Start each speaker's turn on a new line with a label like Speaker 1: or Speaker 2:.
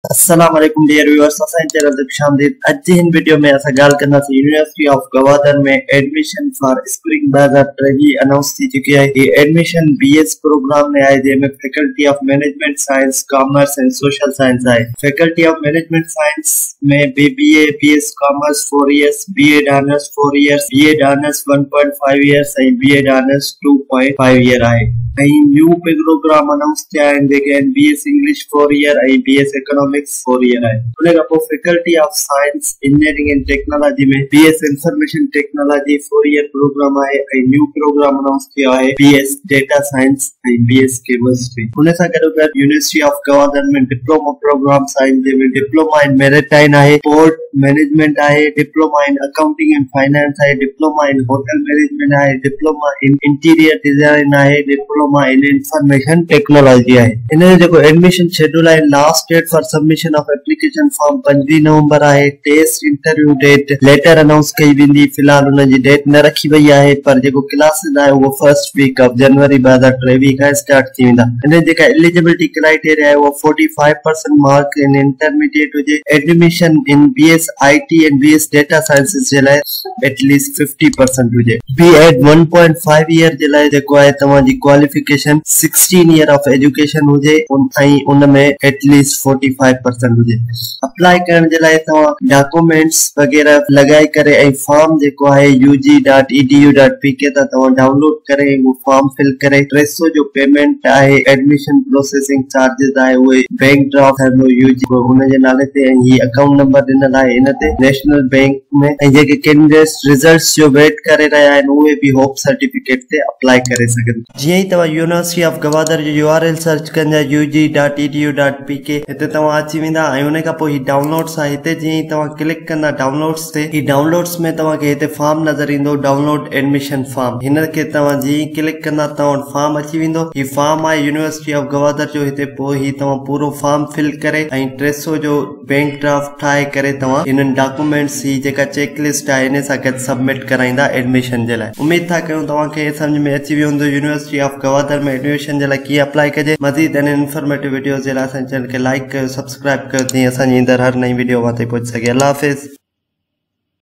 Speaker 1: अस्सलाम वालेकुम dear viewers, असां चैनल ते खुशामदीद। अॼु जी हिन वीडियो में असां ॻाल्हि कंदासीं यूनिवर्सिटी ऑफ गवादर में एडमिशन फॉर स्प्रिंग 2023 अनाउंस थी चुकी है। ये एडमिशन बीएस प्रोग्राम में आहे, जंहिंमें faculty of management science, commerce and social science आहे। फैकल्टी ऑफ मैनेजमेंट साइंस में BBA, BS commerce 4 years, BEd honours 4 years, BEd honours 1.5 years ऐं बीएड ऑनर्स 2.5 इयर आहे। न्यू प्रोग्राम अनाउंस थिया आहिनि, जेके आहिनि बीएस इंग्लिश 4 इयर ऐं BS economics 4 year आहे। उन खां पोइ faculty of science, engineering and technology में BS information technology 4 year programme आहे ऐं न्यू प्रोग्राम अनाउंस थियो आहे बीएस डेटा साइंस ऐं बीएस केमिस्ट्री। उन सां गॾो गॾु यूनिवर्सिटी ऑफ गवादर में डिप्लोमा प्रोग्राम्स आहिनि, जंहिंमें डिप्लोमा इन मैरिटाइन आहे, पोर्ट मैनेजमेंट आहे, diploma in accounting and finance आहे, डिप्लोमा इन होटल मैनेजमेंट आहे, डिप्लोमा इन इंटीरियर डिजाइन आहे, डिप्लोमा इन इंफॉर्मेशन टेक्नोलॉजी आहे। इन जो जेको एडमिशन शेड्यूल आहे, last date for submission of application form 25 November आहे। Test interview date letter announce कई वेंदी। फिलहाल उन जी डेट न रखी वई आहे, पर जेको क्लासेस आहे वो फर्स्ट वीक ऑफ जनवरी 2023 खां स्टार्ट थी वेंदा। इन जेका एलिजिबिलिटी क्राइटेरिया आहे वो 45% मार्क इन इंटरमीडिएट हुजे। Admission in BS IT and BS data sciences जे लाइ एटलीस्ट 50% हुजे। बीएड 1.5 ईयर जे लाइ जेको आहे तव्हांजी क्वालिफिकेशन 16 ईयर ऑफ एजुकेशन हुजे ऐं उन में एटलीस्ट 45% हुजे। अप्लाई करण जे लाइ तव्हां डॉक्यूमेंट्स वगैरह लगाए करे ऐं फॉर्म जेको आहे ug.edu.pk तां तव्हां डाउनलोड करे वो फॉर्म फिल करे 300 जो पेमेंट आहे। एडमिशन प्रोसेसिंग चार्जेस आहे उहे बैंक ड्राफ्ट यूजी उन जे नाले ते ऐं ही अकाउंट नंबर ॾिनल आहे इन ते नेशनल बैंक में। ऐं जेके कैंडिडेट्स रिजल्ट्स जो वेट करे रहिया आहिनि उहे बि होप सर्टिफिकेट ते अप्लाई करे सघनि। जीअं ई तव्हां यूनिवर्सिटी ऑफ गवादर जो URL सर्च कंदा ug.edu.pk हिते तव्हां अची वेंदा ऐं उन खां पोइ ही डाउनलोड्स आहे। हिते जीअं ई तव्हां क्लिक कंदा डाउनलोड्स ते, ही डाउनलोड्स में तव्हांखे हिते फॉर्म नज़र ईंदो, डाउनलोड एडमिशन फॉर्म। हिन खे तव्हां जीअं ई क्लिक कंदा तव्हां वटि फॉर्म अची वेंदो। ही फॉर्म आहे यूनिवर्सिटी ऑफ गवादर जो। हिते पोइ ही तव्हां पूरो फॉर्म फिल करे ऐं 300 जो बैंक ड्राफ्ट ठाहे करे तव्हां इन्हनि डॉक्यूमेंट्स ही जेका चेकलिस्ट आहे इन सां गॾु सबमिट कराईंदा एडमिशन जे लाइ। उमेद था कयूं तव्हांखे समझ में अची वियो हूंदो यूनिवर्सिटी ऑफ गवादर में एडमिशन जे लाइ कीअं अप्लाई कजे। मज़ीद इंफॉर्मेटिव वीडियोस जे लाइ असांजे चैनल खे लाइक कयो, सब्सक्राइब कयो, तीअं असांजी ईंदड़ हर नई वीडियो वहां ते पहुची सघे। अल्लाह हाफ़िज़।